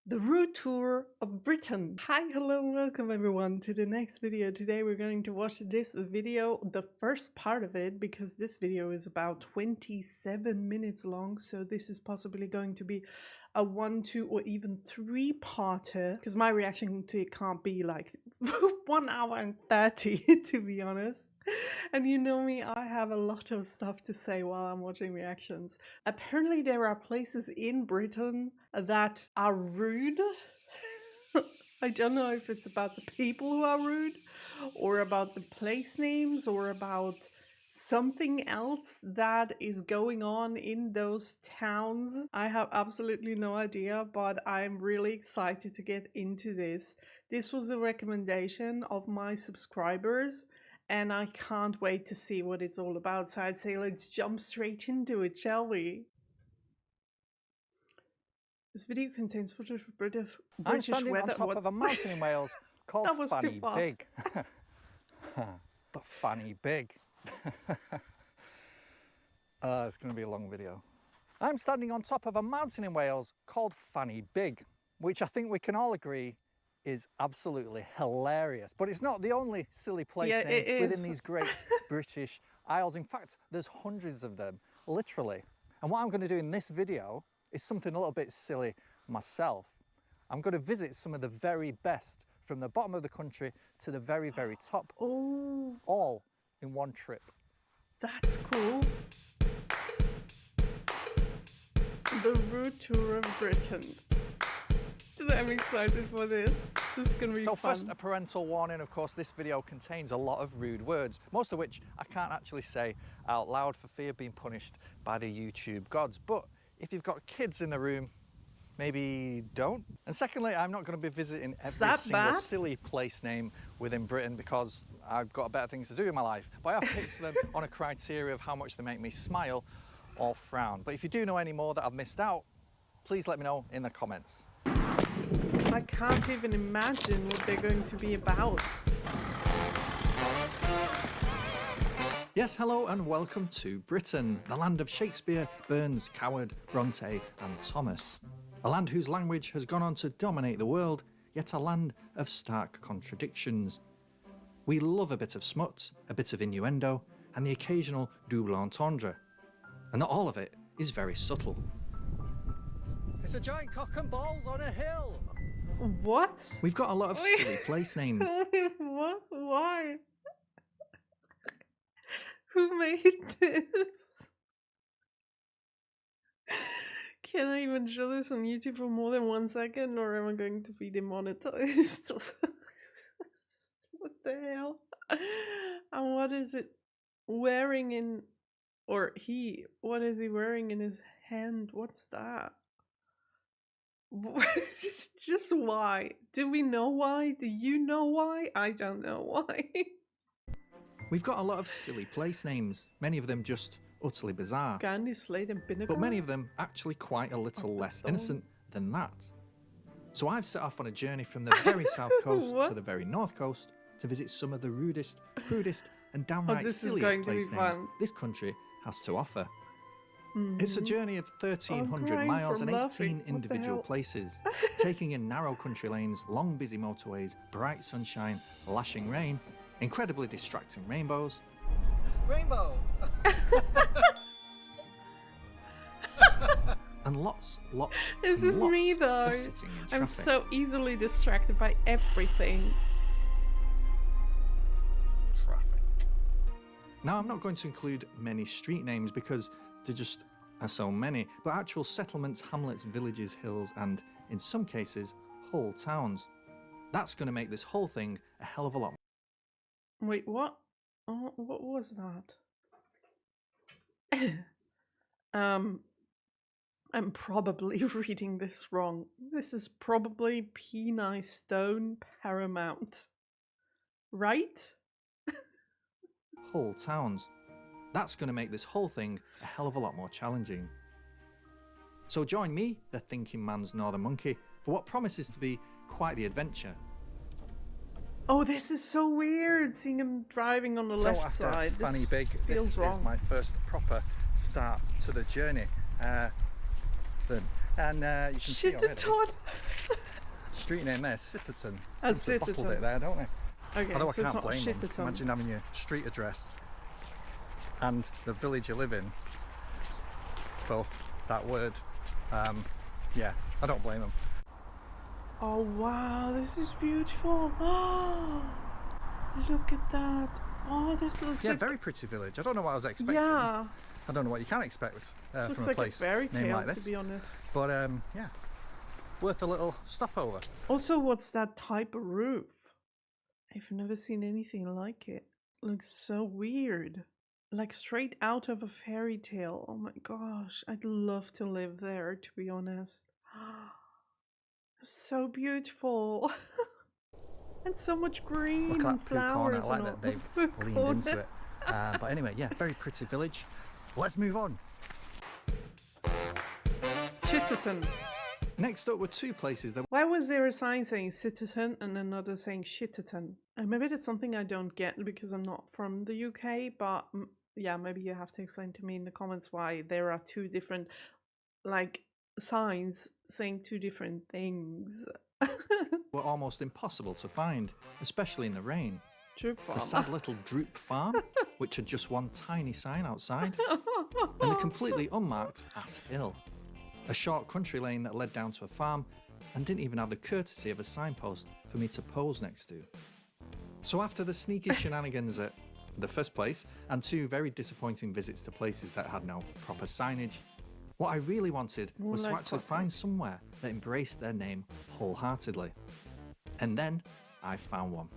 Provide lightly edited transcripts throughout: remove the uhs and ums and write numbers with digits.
The route tour of Britain. Hi, hello, welcome everyone to the next video. Today we're going to watch this video, the first part of it, because this video is about 27 minutes long. So this is possibly going to be a 1, 2, or even 3-parter, because my reaction to it can't be like 1 hour and 30, to be honest. And you know me, I have a lot of stuff to say while I'm watching reactions. Apparently there are places in Britain that are rude. I don't know if it's about the people who are rude, or about the place names, or about something else that is going on in those towns. I have absolutely no idea, but I'm really excited to get into this. This was a recommendation of my subscribers, and I can't wait to see what it's all about. So I'd say let's jump straight into it, shall we? This video contains footage of British I'm standing weather. on top of a mountain in Wales called That was too Fanny fast. Big. The Fanny Big. It's going to be a long video. I'm standing on top of a mountain in Wales called Fanny Big, which I think we can all agree is absolutely hilarious. But it's not the only silly place name within these great British Isles. In fact, there's hundreds of them, literally. And what I'm going to do in this video is something a little bit silly myself. I'm going to visit some of the very best from the bottom of the country to the very, very top. Oh, All in one trip. that's cool. The route tour of Britain. I'm excited for this. This is going to be So fun. first, a parental warning. Of course, this video contains a lot of rude words, most of which I can't actually say out loud for fear of being punished by the YouTube gods. But if you've got kids in the room, maybe don't. And secondly, I'm not going to be visiting every single silly place name within Britain because I've got better things to do in my life. But I have picked them on a criteria of how much they make me smile or frown. But if you do know any more that I've missed out, please let me know in the comments. I can't even imagine what they're going to be about. Yes, hello and welcome to Britain, the land of Shakespeare, Burns, Coward, Bronte and Thomas. A land whose language has gone on to dominate the world, yet a land of stark contradictions. We love a bit of smut, a bit of innuendo, and the occasional double entendre. And not all of it is very subtle. It's a giant cock and balls on a hill! What? We've got a lot of silly place names. What? Why? Who made this? Can I even show this on YouTube for more than 1 second, or am I going to be demonetized? What the hell? And what is it wearing in, or what is he wearing in his hand? What's that? just why? Do we know why? Do you know why? I don't know why. We've got a lot of silly place names, many of them just utterly bizarre. Candy, Slade and Pinnacle? But many of them actually quite a little less innocent than that. So I've set off on a journey from the very south coast to the very north coast to visit some of the rudest, crudest and downright silliest place names this country has to offer. It's a journey of 1,300 miles and 18 individual places, taking in narrow country lanes, long busy motorways, bright sunshine, lashing rain, incredibly distracting rainbows. Rainbow! And lots Is this me though? of sitting in traffic. I'm so easily distracted by everything. Traffic. Now, I'm not going to include many street names because there just are so many, but actual settlements, hamlets, villages, hills, and in some cases, whole towns. That's going to make this whole thing a hell of a lot. Wait, what? Oh, what was that? I'm probably reading this wrong. This is probably Penny Stone Paramount. Right? Whole towns. That's going to make this whole thing a hell of a lot more challenging. So join me, the thinking man's northern monkey, for what promises to be quite the adventure. Oh, this is so weird, seeing him driving on the left side. So after Fanny Big, this is my first proper start to the journey. And you can see already, Shitterton. street name there, Sitterton. Oh, Seems to have bottled Sitterton. it there, don't they? Okay, Although so I it's can't not blame them. Shitterton. Imagine having your street address and the village you live in, both that word. Yeah, I don't blame them. Oh wow, this is beautiful. Oh, look at that. Oh, this looks Yeah, like... very pretty village. I don't know what I was expecting. Yeah. I don't know what you can expect This from looks a like place a fairy named tale, like this. to be honest. But yeah, worth a little stopover. Also, what's that type of roof? I've never seen anything like it. Looks so weird. Like straight out of a fairy tale. Oh my gosh, I'd love to live there, to be honest. So beautiful. And so much green. Look at that poo corner. I flowers like and that all. they've leaned into it. But anyway, yeah, very pretty village. Let's move on. Shitterton. Next up were two places that... Why was there a sign saying Sitterton and another saying Shitterton? And maybe that's something I don't get because I'm not from the UK, but yeah, maybe you have to explain to me in the comments why there are two different, like, signs saying two different things. were almost impossible to find, especially in the rain. Droop Farm. The sad little Droop Farm, which had just one tiny sign outside, and the completely unmarked Ass Hill, a short country lane that led down to a farm and didn't even have the courtesy of a signpost for me to pose next to. So after the sneaky shenanigans at the first place and two very disappointing visits to places that had no proper signage, what I really wanted was to actually find somewhere that embraced their name wholeheartedly. And then I found one.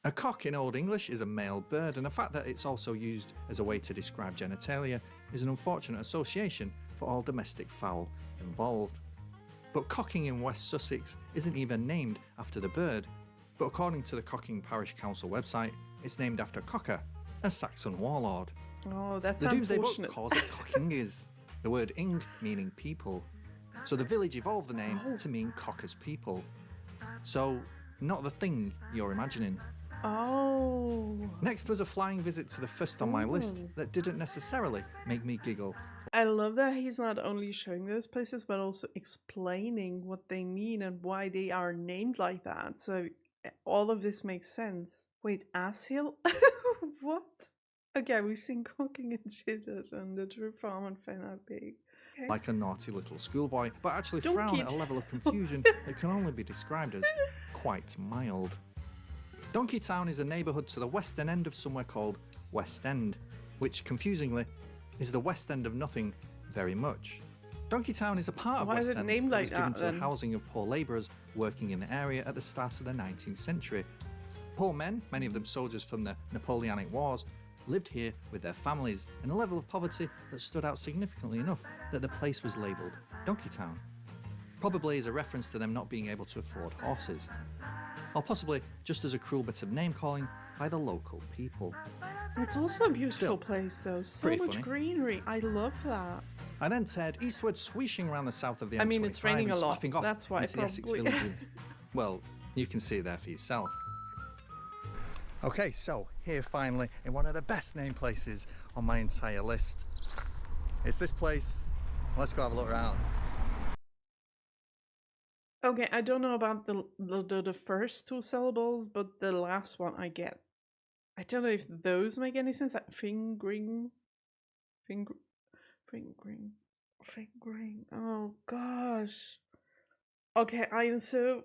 A cock in Old English is a male bird, and the fact that it's also used as a way to describe genitalia is an unfortunate association for all domestic fowl involved. But cocking in West Sussex isn't even named after the bird, but according to the Cocking Parish Council website, it's named after Cocker, a Saxon warlord. Oh, that's the Domesday Book unfortunate. calls it Cockingers, the word ing meaning people. So the village evolved the name to mean Cocker's people. So, not the thing you're imagining. Oh. Next was a flying visit to the first on my list that didn't necessarily make me giggle. I love that he's not only showing those places, but also explaining what they mean and why they are named like that. So all of this makes sense. Wait, Ass Hill? What? Okay, we've seen Cocking and Shitted and the Droop Farm and Fenner Pig. Okay. Like a naughty little schoolboy, but actually Don't frown kid. at a level of confusion that can only be described as quite mild. Donkey Town is a neighbourhood to the western end of somewhere called West End, which, confusingly, is the west end of nothing very much. Donkey Town is a part of Why is West it End named that like was given that, to the then? housing of poor labourers working in the area at the start of the 19th century. Poor men, many of them soldiers from the Napoleonic Wars, lived here with their families in a level of poverty that stood out significantly enough that the place was labelled Donkey Town. Probably as a reference to them not being able to afford horses. Or possibly just as a cruel bit of name-calling by the local people. It's also a beautiful Still, place though, so pretty much funny. greenery. I love that. I then turned eastward, swishing around the south of the M25 I mean, it's raining and a lot. sloughing off That's why into the Essex probably. village of... Well, you can see it there for yourself. Okay, so here finally in one of the best named places on my entire list. It's this place. Let's go have a look around. Okay, I don't know about the first two syllables, but the last one I get. I don't know if those make any sense. Like fingering. Oh gosh. Okay, I am so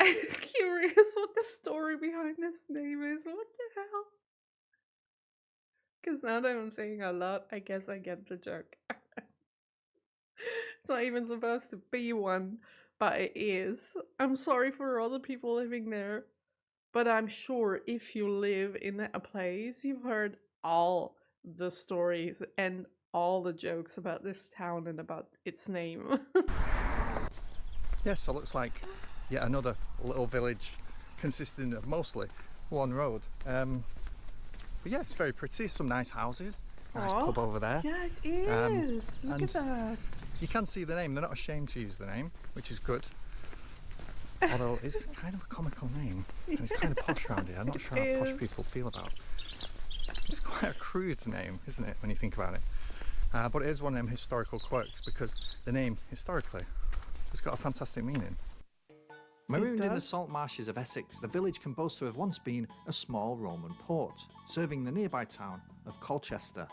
curious what the story behind this name is. What the hell? Because now that I'm saying a lot, I guess I get the joke. It's not even supposed to be one, but it is. I'm sorry for all the people living there, but I'm sure if you live in a place, you've heard all the stories and all the jokes about this town and about its name. Yes, so it looks like yet another little village consisting of mostly one road. But yeah, it's very pretty. Some nice houses. Nice Aw, pub over there. Yeah, it is. Look at and- that. You can see the name. They're not ashamed to use the name, which is good. Although it's kind of a comical name. And it's kind of posh around here. I'm not sure how posh is. people feel about it. It's quite a crude name, isn't it, when you think about it? But it is one of them historical quirks because the name, historically, has got a fantastic meaning. Marooned in the salt marshes of Essex, the village can boast to have once been a small Roman port, serving the nearby town of Colchester.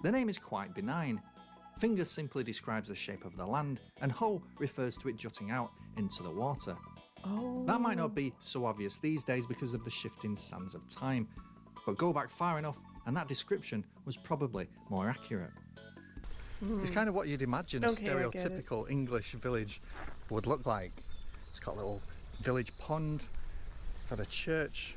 The name is quite benign. Finger simply describes the shape of the land, and hoe refers to it jutting out into the water. Oh. That might not be so obvious these days because of the shifting sands of time, but go back far enough and that description was probably more accurate. It's kind of what you'd imagine a stereotypical English village would look like. It's got a little village pond, it's got a church,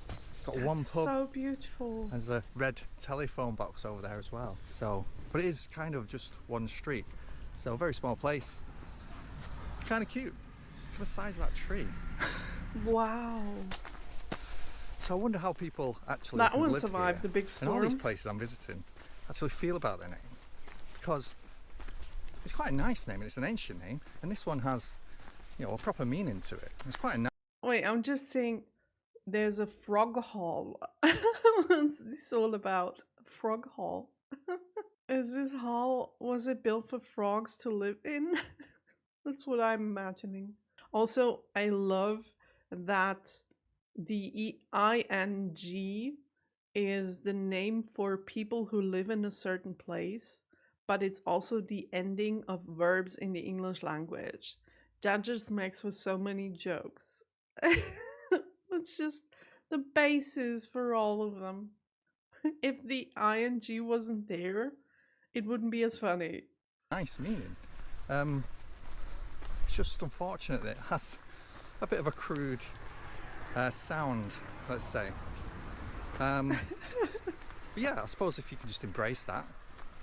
it's got one pub. So beautiful. There's a red telephone box over there as well. So, but it is kind of just one street. So a very small place. Kind of cute. Look at the size of that tree. Wow. So I wonder how people actually that who one live survived here the big storm. and all these places I'm visiting actually feel about their name. Because it's quite a nice name and it's an ancient name, and this one has, you know, a proper meaning to it. It's quite a nice. Wait, I'm just saying there's a frog hall. What's this all about? Frog hall. Is this hall, was it built for frogs to live in? That's what I'm imagining. Also, I love that the ing is the name for people who live in a certain place, but it's also the ending of verbs in the English language. That just makes for so many jokes. It's just the basis for all of them. If the ing wasn't there, it wouldn't be as funny. Nice meaning. It's just unfortunate that it has a bit of a crude sound, let's say. But yeah, I suppose if you could just embrace that,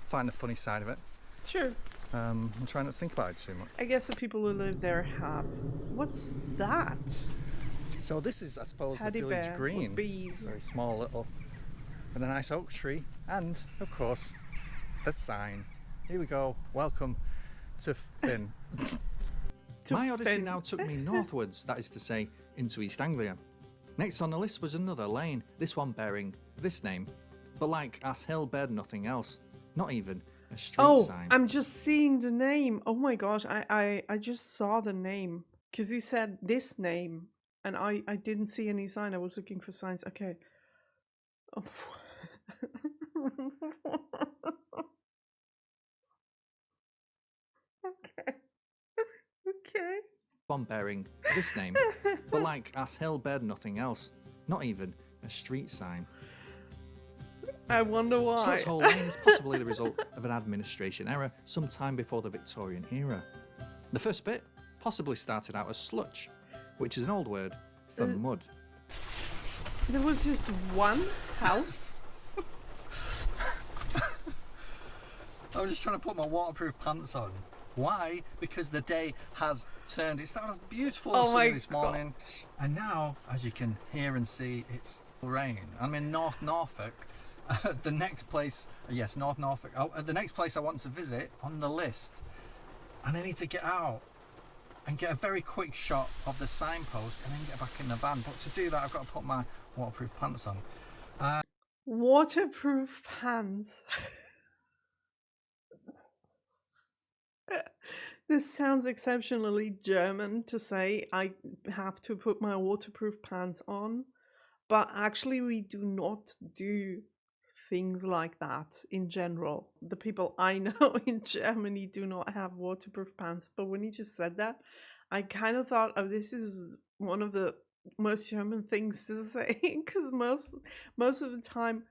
find the funny side of it. Sure. And try not to think about it too much. I guess the people who live there have. What's that? So this is, I suppose, Teddy the village bear green. with bees. Very small little, with a nice oak tree, and of course, the sign. Here we go. Welcome to Finn. My odyssey now took me northwards, that is to say, into East Anglia. Next on the list was another lane, this one bearing this name, but like Ass Hill bared nothing else, not even a street sign. I'm just seeing the name. Oh my gosh, I just saw the name because he said this name, and I didn't see any sign. I was looking for signs. Okay. Oh. Okay. One bearing this name, but like Ass Hill bared nothing else, not even a street sign. I wonder why. Sluts Hole Lane is possibly the result of an administration error sometime before the Victorian era. The first bit possibly started out as slutch, which is an old word for mud. There was just one house? I was just trying to put my waterproof pants on. Why? Because the day has turned. It started off beautiful this morning, and now, as you can hear and see, it's rain. I'm in North Norfolk. The next place, yes, North Norfolk. The next place I want to visit on the list, and I need to get out and get a very quick shot of the signpost and then get back in the van. But to do that, I've got to put my waterproof pants on. Waterproof pants. This sounds exceptionally German to say I have to put my waterproof pants on, but actually we do not do things like that in general. The people I know in Germany do not have waterproof pants, but when you just said that, I kind of thought, oh, this is one of the most German things to say, because most of the time,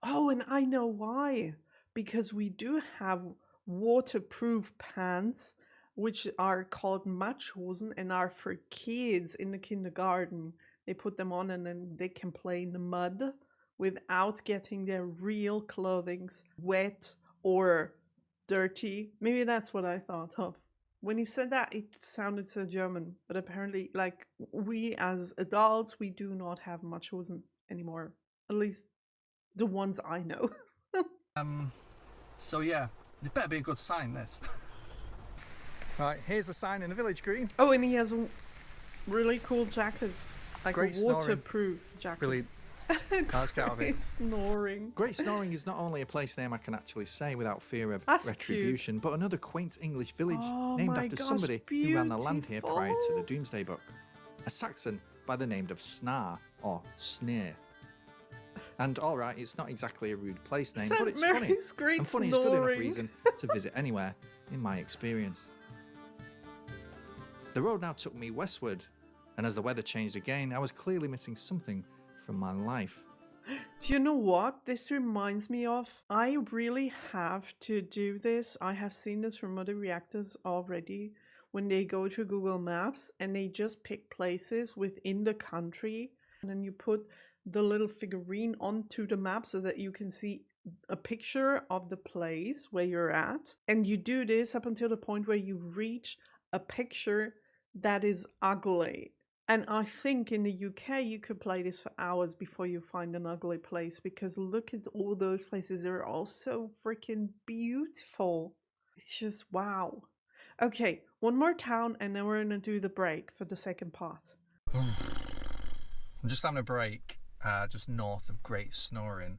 oh, and I know why, because we do have waterproof pants, which are called Matschhosen and are for kids in the kindergarten. They put them on and then they can play in the mud without getting their real clothing wet or dirty. Maybe that's what I thought of. When he said that, it sounded so German, but apparently, like, we as adults, we do not have Matschhosen anymore. At least the ones I know. So yeah, it better be a good sign, this. Right, here's the sign in the village green. Oh, and he has a really cool jacket. Like Great a waterproof jacket. Brilliant. Let's get out of it. Snoring. Great Snoring is not only a place name I can actually say without fear of That's retribution, but another quaint English village named my after gosh, somebody who ran the land here prior to the beautiful. Doomsday Book. A Saxon by the name of Snar or Sneer. And alright, it's not exactly a rude place name, but it's funny. Great And funny is good enough Snoring. reason to visit anywhere, in my experience. The road now took me westward, and as the weather changed again, I was clearly missing something from my life. Do you know what this reminds me of? I really have to do this. I have seen this from other reactors already when they go to Google Maps and they just pick places within the country and then you put the little figurine onto the map so that you can see a picture of the place where you're at. And you do this up until the point where you reach a picture that is ugly. And I think in the UK you could play this for hours before you find an ugly place, because look at all those places. They're all so freaking beautiful. It's just wow. Okay, one more town and then we're gonna do the break for the second part. I'm just having a break just north of Great Snoring,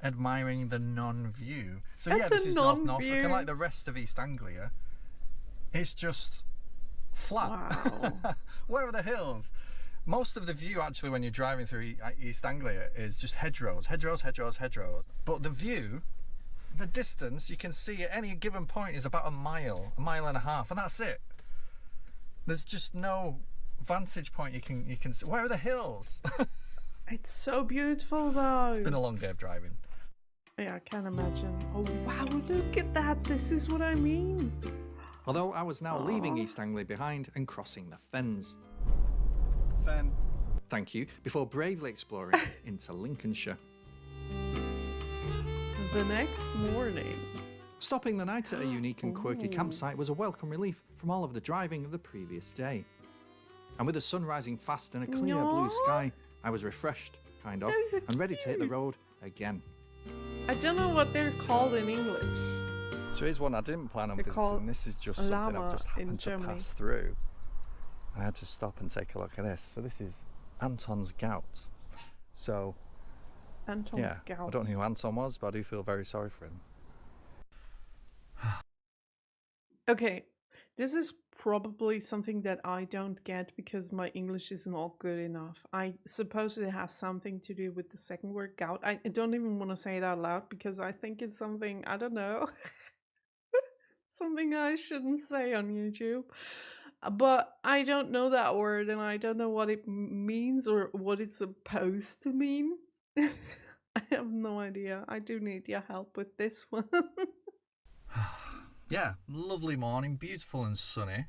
admiring the non-view. So yeah, this is North Norfolk, and like the rest of East Anglia, it's just flat. Wow. Where are the hills? Most of the view actually when you're driving through East Anglia is just hedgerows. But the view, the distance you can see at any given point is about a mile and a half, and that's it. There's just no vantage point you can see. Where are the hills? It's so beautiful though. It's been a long day of driving. Yeah, I can imagine. Oh wow, look at that. This is what I mean. Although I was now leaving East Anglia behind and crossing the fens. Fen. Thank you, before bravely exploring into Lincolnshire. The next morning. Stopping the night at a unique and quirky campsite was a welcome relief from all of the driving of the previous day. And with the sun rising fast and a clear blue sky, I was refreshed, kind of, Those are and ready to hit the cute. road again. I don't know what they're called in English. So here's one I didn't plan on They're visiting. called This is just something llama I've just in happened to Germany. pass through. I had to stop and take a look at this. So this is Anton's Gowt. So Anton's yeah, Gowt. I don't know who Anton was, but I do feel very sorry for him. Okay, this is probably something that I don't get because my English is not good enough. I suppose it has something to do with the second word, gout. I don't even want to say it out loud because I think it's something, I don't know, something I shouldn't say on YouTube. But I don't know that word and I don't know what it means or what it's supposed to mean. I have no idea. I do need your help with this one. Yeah, lovely morning, beautiful and sunny.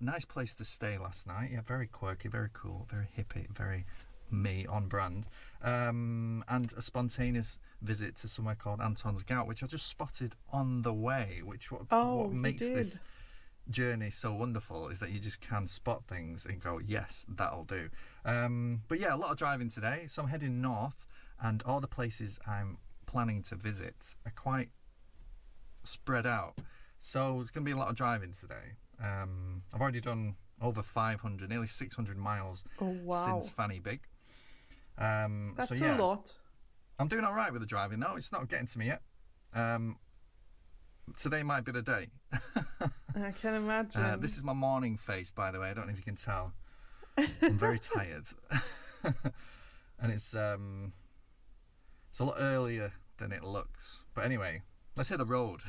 Nice place to stay last night. Yeah, very quirky, very cool, very hippie, very me on brand. And a spontaneous visit to somewhere called Anton's Gowt, which I just spotted on the way, which what makes this journey so wonderful is that you just can spot things and go, yes, that'll do. But yeah, a lot of driving today, so I'm heading north, and all the places I'm planning to visit are quite spread out, so it's going to be a lot of driving today. I've already done over 500, nearly 600 miles since Fanny Big. That's so yeah, a lot. I'm doing all right with the driving though. It's not getting to me yet. Today might be the day. I can imagine. This is my morning face, by the way. I don't know if you can tell. I'm very tired. And it's a lot earlier than it looks. But anyway, let's hit the road.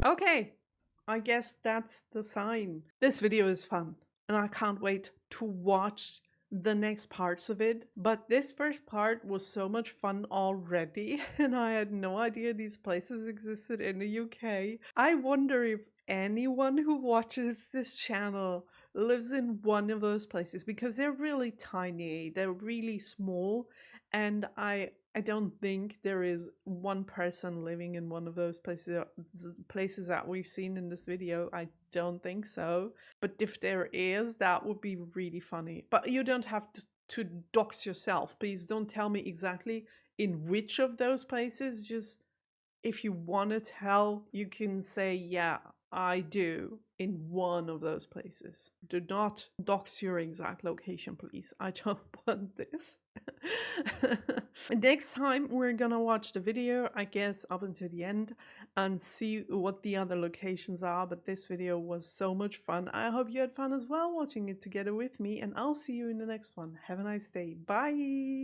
Okay, I guess that's the sign. This video is fun, and I can't wait to watch the next parts of it. But this first part was so much fun already, and I had no idea these places existed in the UK. I wonder if anyone who watches this channel lives in one of those places, because they're really tiny, they're really small, and I don't think there is one person living in one of those places that we've seen in this video. I don't think so. But if there is, that would be really funny. But you don't have to dox yourself. Please don't tell me exactly in which of those places. Just if you want to tell, you can say, yeah, I do in one of those places. Do not dox your exact location, please. I don't want this. Next time we're gonna watch the video, I guess, up until the end and see what the other locations are. But this video was so much fun. I hope you had fun as well watching it together with me, and I'll see you in the next one. Have a nice day. Bye.